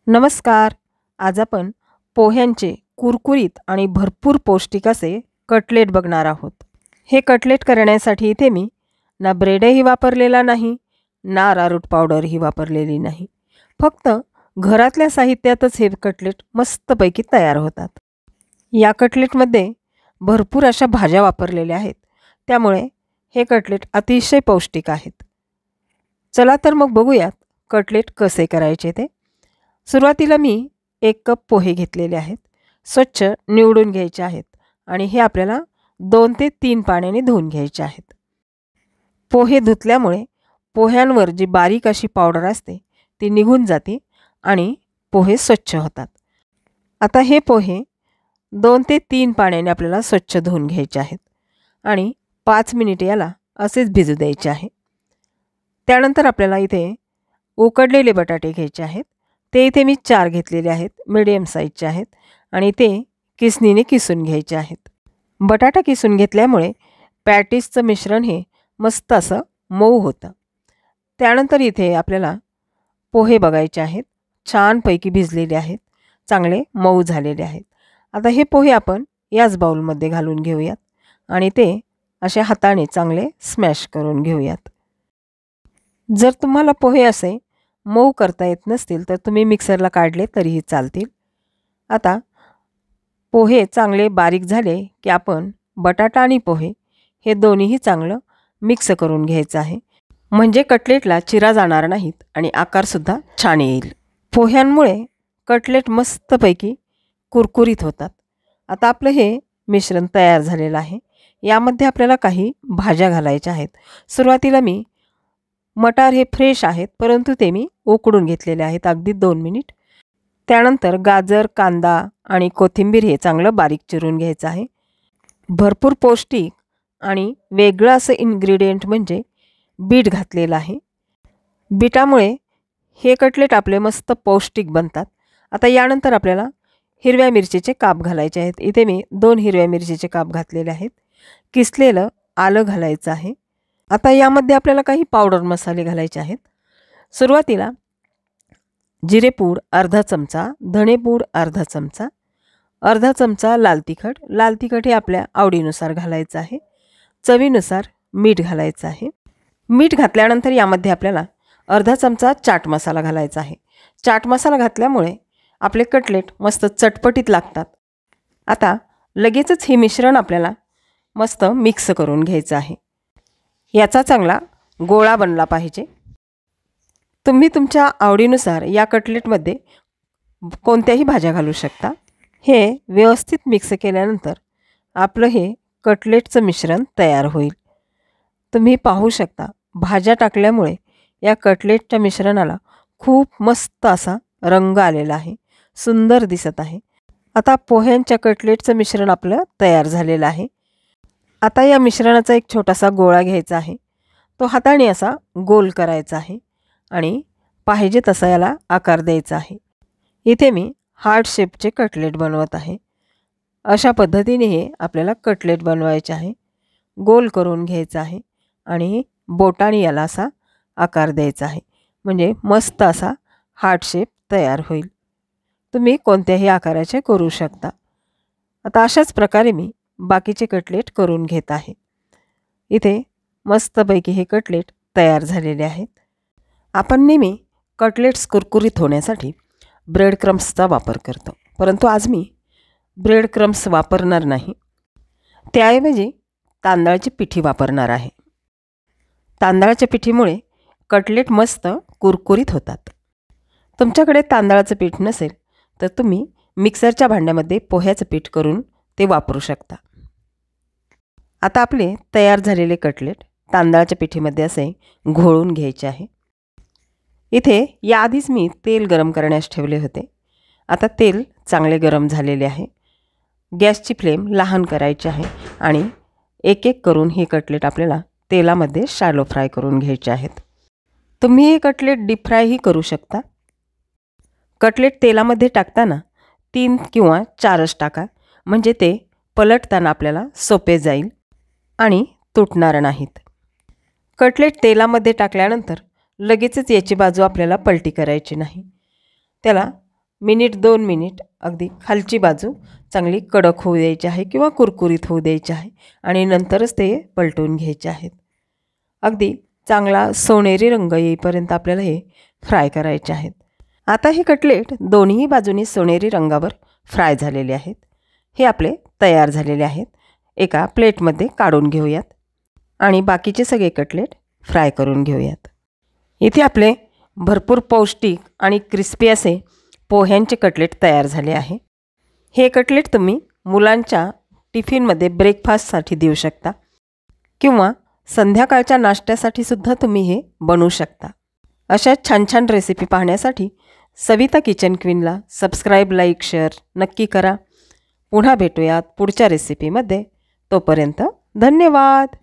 नमस्कार. आज आपण पोह्यांचे कुरकुरीत आणि भरपूर पौष्टिक असे कटलेट बघणार आहोत. हे कटलेट करण्यासाठी इथे मी ना ब्रेडही वापरलेला नाही, ना अरारूट पावडरही वापरलेली नाही. फक्त घरातल्या साहित्यातच हे कटलेट मस्तपैकी तयार होतात. या कटलेटमध्ये भरपूर अशा भाज्या वापरलेल्या आहेत. त्यामुळे हे कटलेट अतिशय पौष्टिक आहेत. चला तर मग बघूयात कटलेट कसे करायचे ते. सुरुवातीला मी 1 कप पोहे घेतलेले आहेत. स्वच्छ निवडून घ्यायचे आहेत आणि हे आपल्याला 2 ते 3 पाण्याने धुवून घ्यायचे आहेत. पोहे धुतल्यामुळे पोह्यांवर जी बारीक अशी पावडर असते ती निघून जाते आणि पोहे स्वच्छ होतात. आता हे पोहे 2 ते 3 पाण्याने आपल्याला स्वच्छ धुवून घ्यायचे आहेत आणि 5 मिनिटे याला असेच भिजू द्यायचे आहे. त्यानंतर आपल्याला इथे उकडलेले बटाटे घ्यायचे आहेत. ते इथे मी 4 घेतलेले आहेत, मीडियम साईजचे आहेत आणि ते किसणीने किसून घ्यायचे आहेत. बटाटा किसून घेतल्यामुळे पॅटीसचं मिश्रण हे मस्त असं मऊ होतं. त्यानंतर इथे आपल्याला पोहे बघायचे आहेत. छानपैकी भिजलेले आहेत, चांगले मऊ झालेले आहेत. आता हे पोहे आपण याच बाउलमध्ये घालून घेऊयात आणि ते अशा हाताने चांगले स्मॅश करून घेऊयात. जर तुम्हाला पोहे असे मऊ करता येत नसतील तर तुम्ही मिक्सरला काढले तरीही चालतील. आता पोहे चांगले बारीक झाले की आपण बटाटा आणि पोहे हे दोन्हीही चांगलं मिक्स करून घ्यायचं आहे. म्हणजे कटलेटला चिरा जाणार नाहीत आणि आकारसुद्धा छान येईल. पोह्यांमुळे कटलेट मस्तपैकी कुरकुरीत होतात. आता आपलं हे मिश्रण तयार झालेलं आहे. यामध्ये आपल्याला काही भाज्या घालायच्या आहेत. सुरुवातीला मी मटार हे फ्रेश आहेत, परंतु ते मी उकडून घेतलेले आहेत अगदी 2 मिनिट. त्यानंतर गाजर, कांदा आणि कोथिंबीर हे चांगलं बारीक चिरून घ्यायचं आहे. भरपूर पौष्टिक आणि वेगळं असं इन्ग्रेडियंट म्हणजे बीट घातलेलं आहे. बीटामुळे हे कटलेट आपले मस्त पौष्टिक बनतात. आता यानंतर आपल्याला हिरव्या मिरचीचे काप घालायचे आहेत. इथे मी 2 हिरव्या मिरचीचे काप घातलेले आहेत. किसलेलं आलं घालायचं आहे. आता यामध्ये आपल्याला काही पावडर मसाले घालायचे आहेत. सुरुवातीला जिरेपूड अर्धा चमचा, धणेपूड अर्धा चमचा, अर्धा चमचा लाल तिखट हे आपल्या आवडीनुसार घालायचं आहे. चवीनुसार मीठ घालायचं आहे. मीठ घातल्यानंतर यामध्ये आपल्याला अर्धा चमचा चाट मसाला घालायचा आहे. चाट मसाला घातल्यामुळे आपले कटलेट मस्त चटपटीत लागतात. आता लगेचच हे मिश्रण आपल्याला मस्त मिक्स करून घ्यायचं आहे. याचा चांगला गोळा बनला पाहिजे. तुम्ही तुमच्या आवडीनुसार या कटलेटमध्ये कोणत्याही भाज्या घालू शकता. हे व्यवस्थित मिक्स केल्यानंतर आपलं हे कटलेटचं मिश्रण तयार होईल. तुम्ही पाहू शकता भाज्या टाकल्यामुळे या कटलेटच्या मिश्रणाला खूप मस्त असा रंग आलेला आहे, सुंदर दिसत आहे. आता पोह्यांच्या कटलेटचं मिश्रण आपलं तयार झालेलं आहे. आता या मिश्रणाचा एक छोटासा गोळा घ्यायचा आहे. तो हाताने असा गोल करायचा आहे आणि पाहिजे तसा याला आकार द्यायचा आहे. इथे मी हार्ट शेपचे कटलेट बनवत आहे. अशा पद्धतीने हे आपल्याला कटलेट बनवायचे आहे. गोल करून घ्यायचा आहे आणि बोटाने याला असा आकार द्यायचा आहे. म्हणजे मस्त असा हार्ट शेप तयार होईल. तुम्ही कोणत्याही आकाराचे करू शकता. आता अशाच प्रकारे मी बाकीचे कटलेट करून घेत आहे. इथे मस्तपैकी हे कटलेट तयार झालेले आहेत. आपण नेहमी कटलेट्स कुरकुरीत होण्यासाठी ब्रेड क्रम्सचा वापर करतो, परंतु आज मी ब्रेड क्रम्स वापरणार नाही. त्याऐवजी तांदळाची पिठी वापरणार आहे. तांदळाच्या पिठीमुळे कटलेट मस्त कुरकुरीत होतात. तुमच्याकडे तांदळाचं पीठ नसेल तर तुम्ही मिक्सरच्या भांड्यामध्ये पोह्याचं पीठ करून ते वापरू शकता. आता आपले तयार झालेले कटलेट तांदळाच्या पिठीमध्ये असे घोळून घ्यायचे आहे. इथे याआधीच मी तेल गरम करण्यास ठेवले होते. आता तेल चांगले गरम झालेले आहे. गॅसची फ्लेम लहान करायची आहे आणि एक एक करून हे कटलेट आपल्याला तेलामध्ये शॅलो फ्राय करून घ्यायचे आहेत. तुम्ही हे कटलेट डीप फ्रायही करू शकता. कटलेट तेलामध्ये टाकताना 3 किंवा 4च टाका, म्हणजे ते पलटताना आपल्याला सोपे जाईल आणि तुटणार नाहीत. कटलेट तेलामध्ये टाकल्यानंतर लगेचच याची बाजू आपल्याला पलटी करायची नाही. त्याला मिनिट 2 मिनिट अगदी खालची बाजू चांगली कडक होऊ द्यायची आहे किंवा कुरकुरीत होऊ द्यायची आहे आणि नंतरच ते पलटून घ्यायचे आहेत. अगदी चांगला सोनेरी रंग येईपर्यंत आपल्याला हे फ्राय करायचे आहेत. आता हे कटलेट दोन्ही बाजूनी सोनेरी रंगावर फ्राय झालेले आहेत. हे आपले तयार झालेले आहेत. एका प्लेटमध्ये काढून घेऊयात आणि बाकीचे सगळे कटलेट फ्राय करून घेऊयात. इथे आपले भरपूर पौष्टिक आणि क्रिस्पी असे पोह्यांचे कटलेट तयार झाले आहे. हे कटलेट तुम्ही मुलांच्या टिफिनमध्ये ब्रेकफास्टसाठी देऊ शकता किंवा संध्याकाळच्या नाश्त्यासाठी सुद्धा तुम्ही हे बनवू शकता. अशा छान छान रेसिपी पाहण्यासाठी सविता किचन क्वीनला सबस्क्राईब, लाईक, शेअर नक्की करा. पुन्हा भेटूयात पुढच्या रेसिपीमध्ये. तोपर्यंत धन्यवाद.